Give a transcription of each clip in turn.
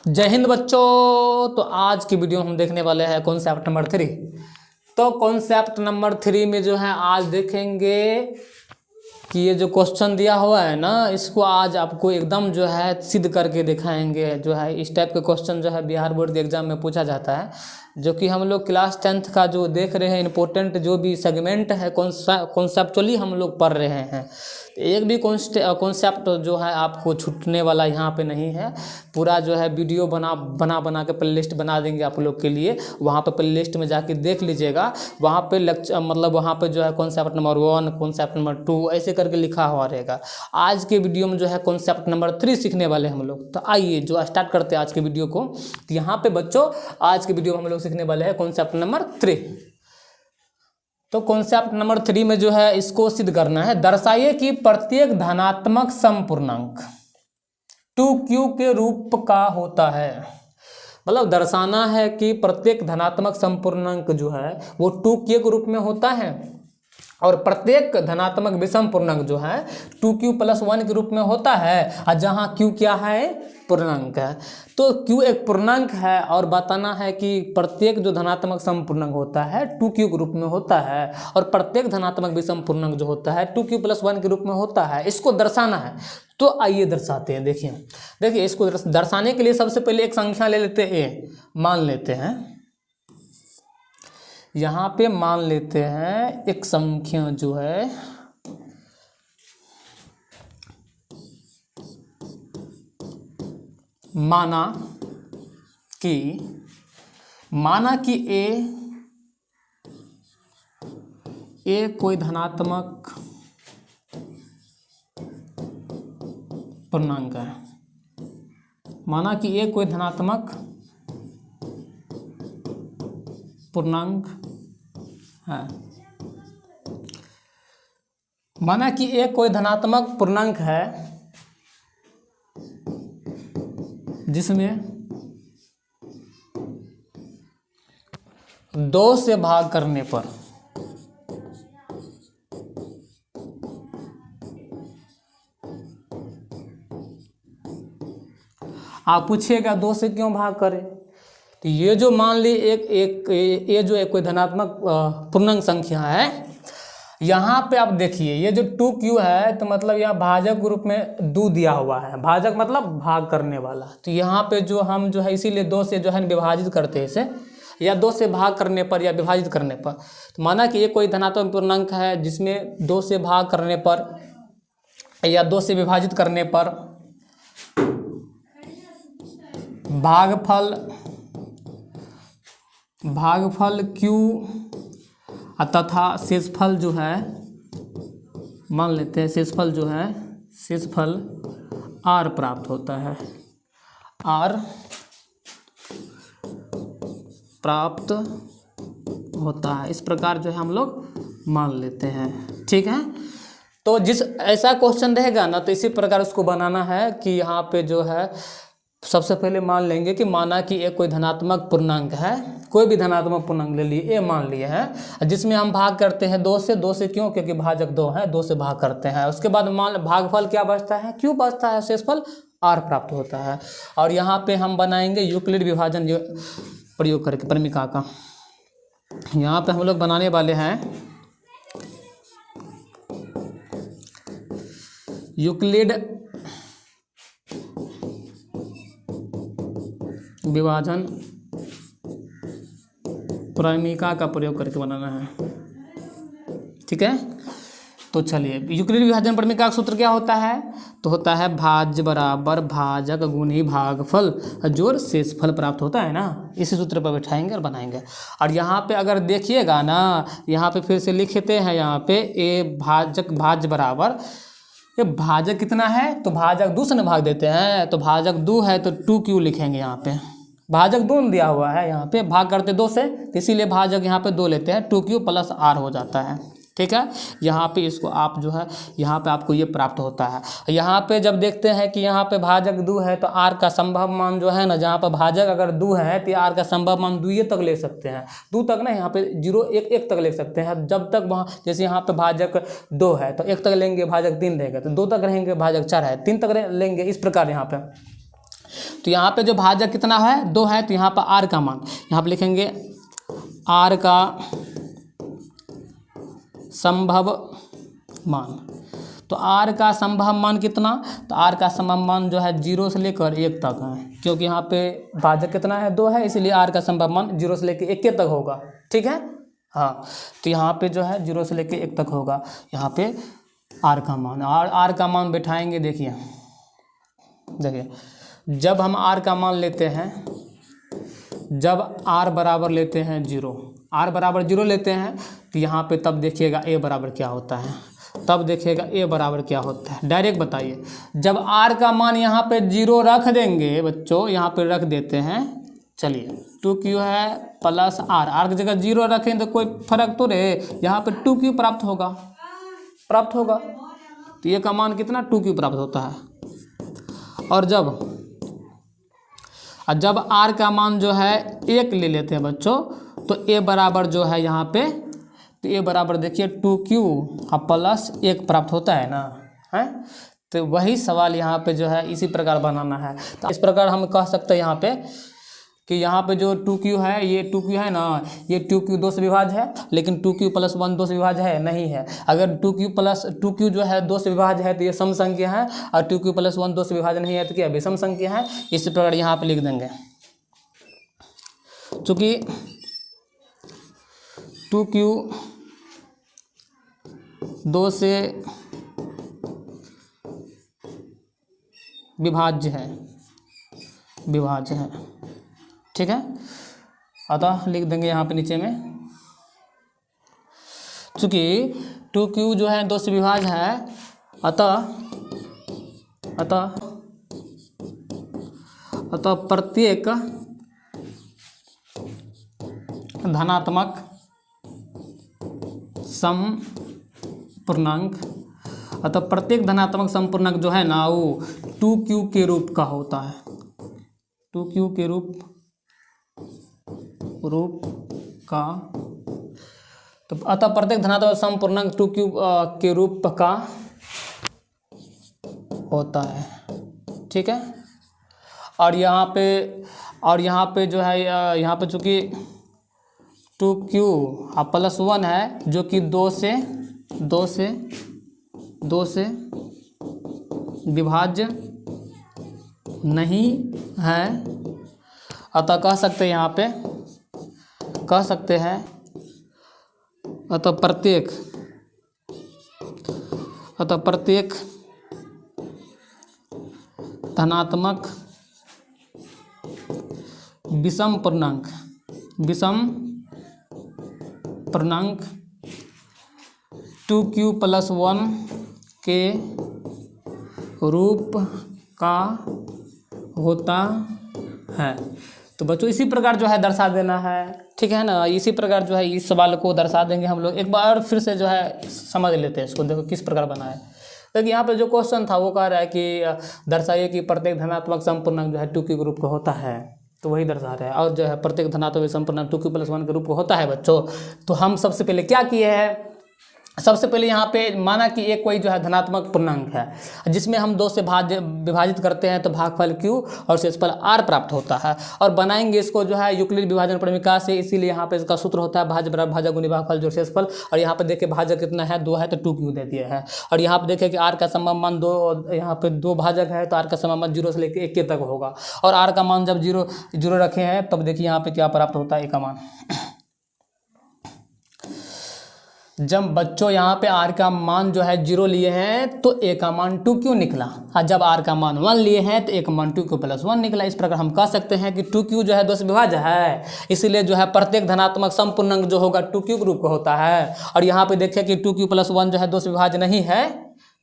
जय हिंद बच्चों। तो आज की वीडियो हम देखने वाले हैं कॉन्सेप्ट नंबर 3। तो कॉन्सेप्ट नंबर 3 में जो है आज देखेंगे कि ये जो क्वेश्चन दिया हुआ है ना, इसको आज आपको एकदम जो है सिद्ध करके दिखाएंगे। जो है इस टाइप के क्वेश्चन जो है बिहार बोर्ड के एग्जाम में पूछा जाता है, जो कि हम लोग क्लास 10th का जो देख रहे हैं इम्पोर्टेंट जो भी सेगमेंट है कॉन्सेप्चुअली हम लोग पढ़ रहे हैं। एक भी कॉन्सेप्ट जो है आपको छूटने वाला यहाँ पे नहीं है। पूरा जो है वीडियो बना के प्लेलिस्ट बना देंगे आप लोग के लिए। वहाँ पे प्लेलिस्ट में जाके देख लीजिएगा। वहाँ पे लेक्चर मतलब वहाँ पे जो है कॉन्सेप्ट नंबर 1, कॉन्सेप्ट नंबर 2 ऐसे करके लिखा हुआ रहेगा। आज के वीडियो में जो है कॉन्सेप्ट नंबर 3 सीखने वाले हम लोग। तो आइए जो स्टार्ट करते हैं आज के वीडियो को। तो यहाँ पे बच्चों आज के वीडियो में हम लोग सीखने वाले हैं कॉन्सेप्ट नंबर 3। तो कॉन्सेप्ट नंबर 3 में जो है इसको सिद्ध करना है। दर्शाइए कि प्रत्येक धनात्मक समपूर्णांक 2q के रूप का होता है। मतलब दर्शाना है कि प्रत्येक धनात्मक समपूर्णांक जो है वो 2q के रूप में होता है और प्रत्येक धनात्मक विषम पूर्णांक जो है 2q+1 के रूप में होता है। और जहाँ q क्या है, पूर्णांक है। तो q एक पूर्णांक है और बताना है कि प्रत्येक जो धनात्मक समपूर्णांक होता है 2q के रूप में होता है और प्रत्येक धनात्मक विषम पूर्णांक जो होता है 2q+1 के रूप में होता है। इसको दर्शाना है। तो आइए दर्शाते हैं। देखिए इसको दर्शाने के लिए सबसे पहले एक संख्या ले लेते हैं a। मान लेते हैं यहाँ पे मान लेते हैं एक संख्या जो है माना कि ए कोई धनात्मक पूर्णांक है। माना कि ए कोई धनात्मक पूर्णांक है। माना कि ए कोई धनात्मक पूर्णांक है जिसमें 2 से भाग करने पर आप पूछिएगा 2 से क्यों भाग करें। तो ये जो मान ली ये जो एक कोई धनात्मक पूर्णांक संख्या है, यहाँ पे आप देखिए ये जो 2q है तो मतलब यह भाजक रूप में 2 दिया हुआ है। भाजक मतलब भाग करने वाला। तो यहाँ पे जो हम जो है इसीलिए 2 से जो है विभाजित करते हैं इसे, या 2 से भाग करने पर या विभाजित करने पर। तो माना कि ये कोई धनात्मक पूर्णांक है जिसमें 2 से भाग करने पर या 2 से विभाजित करने पर भागफल q तथा शेषफल जो है, मान लेते हैं शेषफल जो है शेषफल r प्राप्त होता है। r प्राप्त होता है। इस प्रकार जो है हम लोग मान लेते हैं। ठीक है। तो जिस ऐसा क्वेश्चन रहेगा ना तो इसी प्रकार उसको बनाना है कि यहाँ पे जो है सबसे पहले मान लेंगे कि माना कि एक कोई धनात्मक पूर्णांक है। कोई भी धनात्मक पूर्णांक ले लिए, ए मान लिए हैं, जिसमें हम भाग करते हैं 2 से। 2 से क्यों? क्योंकि भाजक 2 है, 2 से भाग करते हैं। उसके बाद मान भागफल क्या बचता है, q बचता है, शेषफल r प्राप्त होता है। और यहाँ पे हम बनाएंगे यूक्लिड विभाजन प्रयोग करके परमिका का। यहाँ पे हम लोग बनाने वाले हैं यूक्लिड विभाजन प्रमेयिका का प्रयोग करके बनाना है। ठीक है। तो चलिए यूक्लिड विभाजन प्रमेयिका का सूत्र क्या होता है? तो होता है भाज्य बराबर भाजक गुणी भागफल जोड़ शेषफल प्राप्त होता है ना। इसी सूत्र पर बैठाएंगे और बनाएंगे। और यहाँ पे अगर देखिएगा ना, यहाँ पे फिर से लिखते हैं यहाँ पे भाज्य बराबर ये भाजक कितना है तो भाजक 2 से न भाग देते हैं। तो भाजक 2 है तो 2q लिखेंगे। यहाँ पे भाजक 2 दिया हुआ है, यहाँ पे भाग करते 2 से, तो इसीलिए भाजक यहाँ पे 2 लेते हैं, 2q+r हो जाता है। ठीक है। यहाँ पे इसको आप जो है यहाँ पे आपको ये प्राप्त होता है। यहाँ पे जब देखते हैं कि यहाँ पे भाजक 2 है तो r का संभव मान जो है ना, जहाँ पर भाजक अगर 2 है तो r का संभव मान 2 तक ले सकते हैं। 2 तक ना, यहाँ पे 0 1 तक ले सकते हैं। जब तक वहाँ जैसे यहाँ पे भाजक 2 है तो 1 तक लेंगे, भाजक 3 रहेगा तो 2 तक रहेंगे, भाजक 4 है 3 तक लेंगे। इस प्रकार यहाँ पे तो यहाँ पे जो भाजक कितना है 2 है, तो यहाँ पर आर का मान यहाँ पे लिखेंगे आर का संभव मान। तो आर का संभव मान कितना, तो आर का संभव मान जो है 0 से लेकर 1 तक है, क्योंकि यहाँ पे भाजक कितना है 2 है, इसलिए आर का संभव मान 0 से लेकर 1 तक होगा। ठीक है, हाँ। तो यहाँ पे जो है 0 से लेकर 1 तक होगा यहाँ पे आर का मान। आर का मान बैठाएंगे, देखिए जब हम आर का मान लेते हैं, जब आर बराबर लेते हैं 0, आर बराबर 0 लेते हैं, तो यहाँ पे तब देखिएगा ए बराबर क्या होता है, तब देखिएगा ए बराबर क्या होता है। डायरेक्ट बताइए, जब आर का मान यहाँ पे 0 रख देंगे बच्चों, यहाँ पे रख देते हैं, चलिए 2q है प्लस आर, आर की जगह 0 रखें तो कोई फर्क तो रहे, यहाँ पे 2q प्राप्त होगा, तो ये का मान कितना 2q प्राप्त होता है। और जब आर का मान जो है 1 ले लेते हैं बच्चों, तो ए बराबर जो है यहाँ पे, तो ए बराबर देखिए 2q प्लस 1 प्राप्त होता है ना, है। तो वही सवाल यहाँ पे जो है इसी प्रकार बनाना है। तो इस प्रकार हम कह सकते हैं यहाँ पे कि यहाँ पे जो 2q है, ये 2q है ना, ये 2q 2 से विभाज्य है, लेकिन 2q प्लस 1 2 से विभाज्य है नहीं है। अगर 2q जो है 2 से विभाज्य है तो ये सम संख्या है, और 2q प्लस 1 2 से विभाज्य नहीं है तो क्या विषम संख्या है। इसी प्रकार यहाँ पे लिख देंगे, चूँकि 2q 2 से विभाज्य है, ठीक है। अतः लिख देंगे यहाँ पे नीचे में, चूँकि 2q जो है 2 से विभाज्य है, अतः प्रत्येक धनात्मक समपूर्णांक, अतः प्रत्येक धनात्मक समपूर्णांक जो है ना वो 2q के रूप का होता है, 2q के रूप का। तो अतः प्रत्येक धनात्मक समपूर्णांक 2q के रूप का होता है, ठीक है। और यहाँ पे जो है यहाँ पे चूँकि 2q प्लस 1 है, जो कि 2 से विभाज्य नहीं है। अतः कह सकते हैं यहाँ पे, कह सकते हैं अतः प्रत्येक धनात्मक विषम पूर्णांक 2q प्लस 1 के रूप का होता है। तो बच्चों इसी प्रकार जो है दर्शा देना है, ठीक है ना। इसी प्रकार जो है इस सवाल को दर्शा देंगे हम लोग। एक बार फिर से जो है समझ लेते हैं इसको, देखो किस प्रकार बना है। देखिए यहाँ पे जो क्वेश्चन था वो कह रहा है कि दर्शाइए कि प्रत्येक धनात्मक समपूर्णांक जो है 2q के रूप का होता है, तो वही दर्शा रहा है। और जो है प्रत्येक धनात्मक समपूर्णांक 2q प्लस 1 के रूप का होता है बच्चों। तो हम सबसे पहले क्या किए हैं, सबसे पहले यहाँ पे माना कि एक कोई जो है धनात्मक पूर्णांक है जिसमें हम 2 से विभाजित करते हैं तो भागफल q और शेषफल r प्राप्त होता है। और बनाएंगे इसको जो है यूक्लिड विभाजन प्रमेय से, इसीलिए यहाँ पे इसका सूत्र होता है भाज्य बराबर भाजक गुणित भागफल जो शेषफल। और यहाँ पे देखिए भाजक कितना है 2 है तो 2q दे दिया है। और यहाँ पे देखिए कि r का सममान मान 2, यहाँ पे 2 भाजक है तो r का सममान मान 0 से लेकर 1 तक होगा। और r का मान जब 0 रखे हैं तब देखिए यहाँ पे क्या प्राप्त होता है, a का मान। जब बच्चों यहाँ पे r का मान जो है 0 लिए हैं तो a का मान 2q निकला, और जब r का मान 1 लिए हैं तो a का मान 2q प्लस 1 निकला। इस प्रकार हम कह सकते हैं कि 2q जो है 2 से विभाज्य है, इसीलिए जो है प्रत्येक धनात्मक समपूर्णांक जो होगा 2q के रूप का होता है। और यहाँ पे देखिए कि 2q प्लस 1 जो है 2 से विभाज्य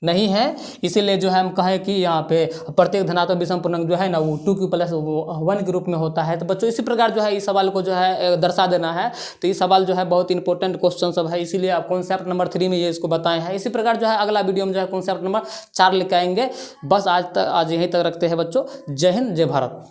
नहीं है, इसीलिए जो है हम कहें कि यहाँ पे प्रत्येक धनात्मक विषम पूर्णांक जो है ना वो 2q प्लस 1 के रूप में होता है। तो बच्चों इसी प्रकार जो है इस सवाल को जो है दर्शा देना है। तो ये सवाल जो है बहुत इंपॉर्टेंट क्वेश्चन सब है, इसीलिए आप कॉन्सेप्ट नंबर 3 में ये इसको बताए हैं। इसी प्रकार जो है अगला वीडियो में जो है कॉन्सेप्ट नंबर 4 लेकर आएंगे। बस आज यहीं तक रखते हैं बच्चों। जय हिंद, जय भारत।